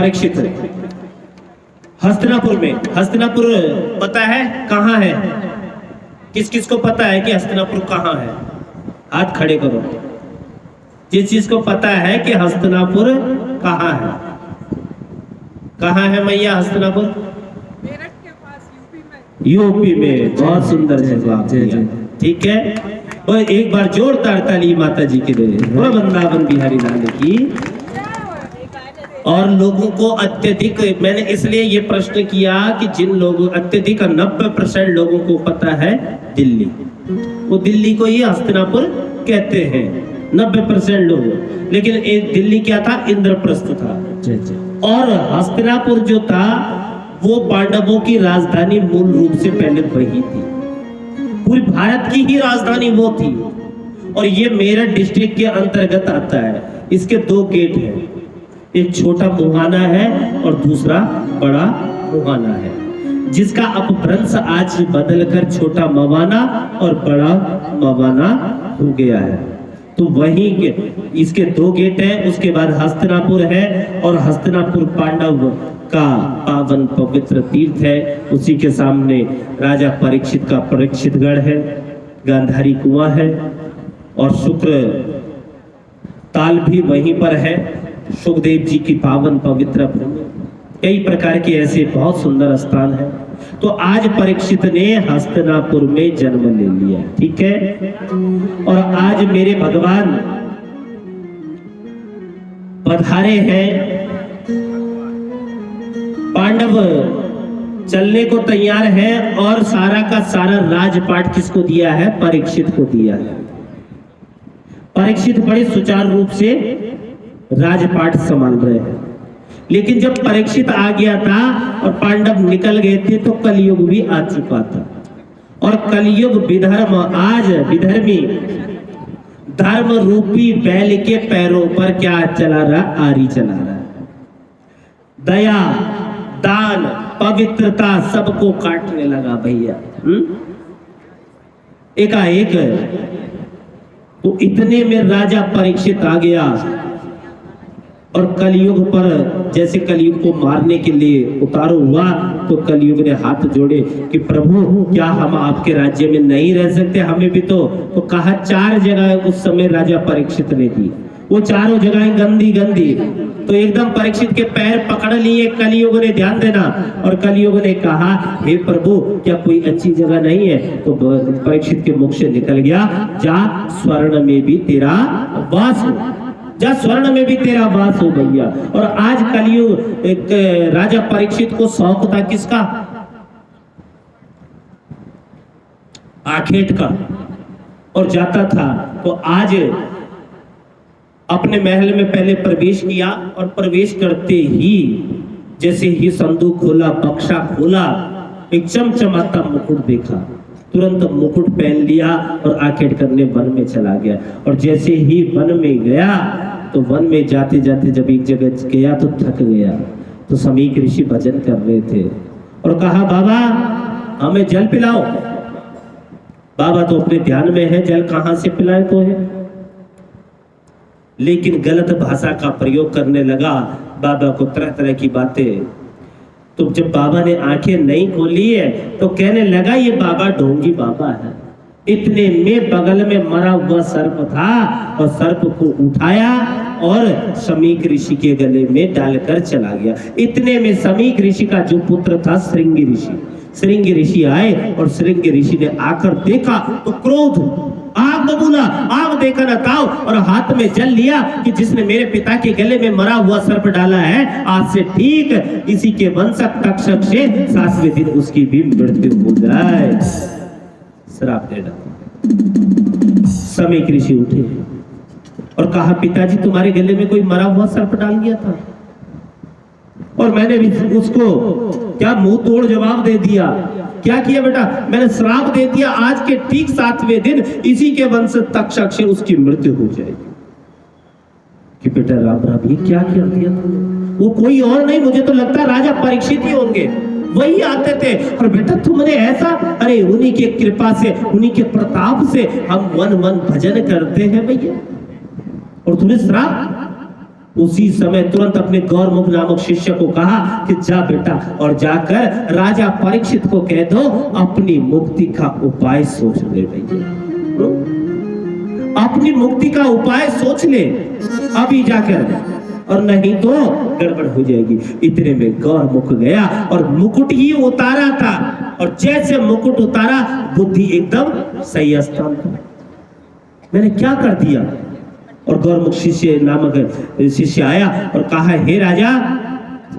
परीक्षित हस्तिनापुर में, हस्तिनापुर पता है कहाँ है? किस किस को पता है कि हस्तिनापुर कहाँ है? हाथ खड़े करो। जिस चीज को पता है कि हस्तिनापुर कहाँ है? कहाँ है मैया हस्तिनापुर? मेरठ के पास, यूपी में। यूपी में। बहुत सुंदर जवाब दिया, ठीक है। और एक बार जोरदार ताली माता जी के लिए, वृंदावन बिहारी लाल की। और लोगों को अत्यधिक, मैंने इसलिए ये प्रश्न किया कि जिन लोगों अत्यधिक 90% लोगों को पता है दिल्ली, वो दिल्ली को ही हस्तिनापुर कहते हैं 90% लोग। लेकिन एक दिल्ली क्या था? इंद्रप्रस्थ था। और हस्तिनापुर जो था वो पांडवों की राजधानी मूल रूप से पहले वही थी, पूरी भारत की ही राजधानी वो थी। और ये मेरठ डिस्ट्रिक्ट के अंतर्गत आता है। इसके 2 गेट हैं, एक छोटा मुहाना है और दूसरा बड़ा मुहाना है, जिसका अपभ्रंश आज बदलकर छोटा मवाना और बड़ा मवाना हो गया है। तो वहीं के इसके 2 गेट हैं। उसके बाद हस्तिनापुर है, और हस्तिनापुर पांडव का पावन पवित्र तीर्थ है। उसी के सामने राजा परीक्षित का परीक्षितगढ़ है, गांधारी कुआं है, और शुक्र ताल भी वहीं पर है, सुखदेव जी की पावन पवित्र भूमि। कई प्रकार के ऐसे बहुत सुंदर स्थान है। तो आज परीक्षित ने हस्तिनापुर में जन्म ले लिया, ठीक है। और आज मेरे भगवान पधारे हैं। पांडव चलने को तैयार है, और सारा का सारा राजपाट किसको दिया है? परीक्षित को दिया है। परीक्षित बड़े सुचारू रूप से राजपाट संभाल रहे हैं। लेकिन जब परीक्षित आ गया था और पांडव निकल गए थे, तो कलयुग भी आ चुका था। और कलयुग विधर्म, आज विधर्मी धर्म रूपी बैल के पैरों पर क्या चला रहा? आरी चला रहा है। दया, दान, पवित्रता सबको काटने लगा भैया। एकाएक तो इतने में राजा परीक्षित आ गया, और कलयुग पर जैसे कलयुग को मारने के लिए उतारू हुआ, तो कलयुग ने हाथ जोड़े कि प्रभु क्या हम आपके राज्य में नहीं रह सकते? हमें भी तो कहा 4 जगह उस समय राजा परीक्षित ने दी, वो चारों जगहें गंदी गंदी। तो एकदम परीक्षित के पैर पकड़ लिए कलयुग ने, ध्यान देना। और कलयुग ने कहा हे प्रभु क्या कोई अच्छी जगह नहीं है? तो परीक्षित के मुख से निकल गया, जा स्वर्ण में भी तेरा वास हो, जा स्वर्ण में भी तेरा वास हो भैया। और आज कलयुग एक राजा परीक्षित को शौक था किसका? आखेट का। और जाता था तो आज अपने महल में पहले प्रवेश किया, और प्रवेश करते ही जैसे ही संदूक खोला, बक्सा खोला, एक चमचमाता मुकुट देखा, तुरंत मुकुट पहन लिया और आखेट करने वन में चला गया। और जैसे ही वन में गया, तो वन में जाते जाते जब एक जगह गया तो थक गया। तो समीक ऋषि भजन कर रहे थे और कहा बाबा हमें जल पिलाओ। बाबा तो अपने ध्यान में है, जल कहां से पिलाए तो है। लेकिन गलत भाषा का प्रयोग करने लगा, बाबा को तरह तरह की बातें। तो जब बाबा ने आंखें नहीं खोली है तो कहने लगा ये बाबा ढोंगी बाबा है। इतने में बगल में मरा हुआ सर्प था, और सर्प को उठाया और समीक ऋषि के गले में डालकर चला गया। इतने में समीक ऋषि का जो पुत्र था श्रृंग ऋषि आए, और श्रृंग ऋषि ने आकर देखा तो क्रोध, आग बबूला, आग देकर अताओ, और हाथ में जल लिया कि जिसने मेरे पिता के गले में मरा हुआ सर्प डाला है, आज से ठीक इसी के वंशक तक्षक से 7वें दिन उसकी भी मृत्यु हो जाए। श्राप दे डाला। समीक ऋषि उठे और कहा पिताजी तुम्हारे गले में कोई मरा हुआ सर्प डाल गया था, और मैंने भी उसको क्या मुंह तोड़ जवाब दे दिया। क्या किया बेटा? मैंने श्राप दे दिया, आज के ठीक 7वें दिन इसी के वंश तक्षक से उसकी मृत्यु हो जाएगी। कि बेटा राम राम ये क्या कर दिया तुमने? वो कोई और नहीं, मुझे तो लगता है राजा परीक्षित ही होंगे, वही आते थे। और बेटा तुमने ऐसा, अरे उन्हीं के कृपा से, उन्हीं के प्रताप से हम वन वन भजन करते हैं भैया, और तुम्हें श्राप। उसी समय तुरंत अपने गौरमुख नामक शिष्य को कहा कि जा बेटा और जाकर राजा परीक्षित को कह दो अपनी मुक्ति का उपाय सोच ले भैया, अपनी मुक्ति का उपाय सोच ले अभी जाकर, और नहीं तो गड़बड़ हो जाएगी। इतने में गौरमुख गया और मुकुट ही उतारा था, और जैसे मुकुट उतारा बुद्धि एकदम सही स्थान पर। मैंने क्या कर दिया? और गौरमुख शिष्य नामक शिष्य आया और कहा हे राजा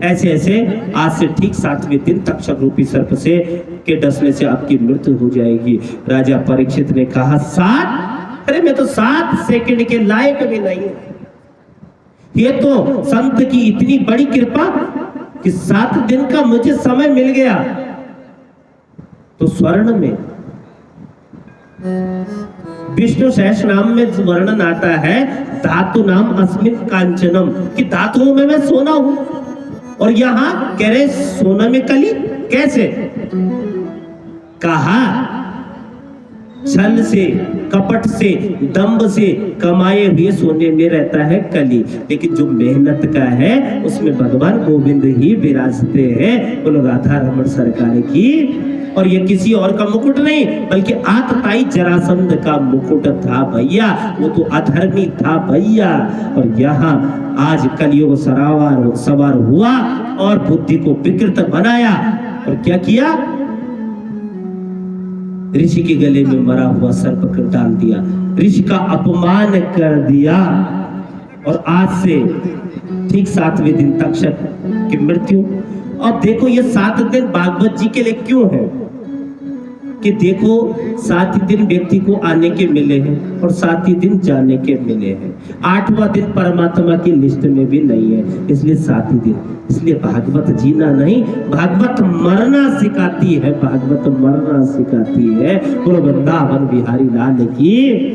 ऐसे ऐसे आज से ठीक 7वें दिन तक्षक रूपी सर्प से के डसने से आपकी मृत्यु हो जाएगी। राजा परीक्षित ने कहा 7? अरे मैं तो 7 सेकंड के लायक भी नहीं हूं। ये तो संत की इतनी बड़ी कृपा कि 7 दिन का मुझे समय मिल गया। तो स्वर्ण में विष्णु सहस्त्र नाम में वर्णन आता है धातु नाम अस्मिन कांचनम, कि धातुओं में मैं सोना हूं, और यहां कह रहे सोना में कली कैसे? कहा छल से, कपट से, दंभ से कमाए हुए सोने में रहता है कली, लेकिन जो मेहनत का है उसमें भगवान गोविंद ही विराजते हैं। बोलो राधा रमण सरकार की। और ये किसी और का मुकुट नहीं बल्कि आतताई जरासंध का मुकुट था भैया, वो तो अधर्मी था भैया। और यहाँ आज कलियुग सवार हुआ और बुद्धि को विकृत बनाया, और क्या किया? ऋषि के गले में मरा हुआ सर्प कर डाल दिया, ऋषि का अपमान कर दिया, और आज से ठीक 7वें दिन तक्षक की मृत्यु। अब देखो ये 7 दिन भागवत जी के लिए क्यों है कि देखो 7 दिन व्यक्ति को आने के मिले हैं और 7 दिन जाने के मिले हैं। 8वां दिन परमात्मा की लिस्ट में भी नहीं है, इसलिए 7 दिन। इसलिए भागवत जीना नहीं, भागवत मरना सिखाती है, भागवत मरना सिखाती है। बोलो वृंदावन बिहारी लाल की।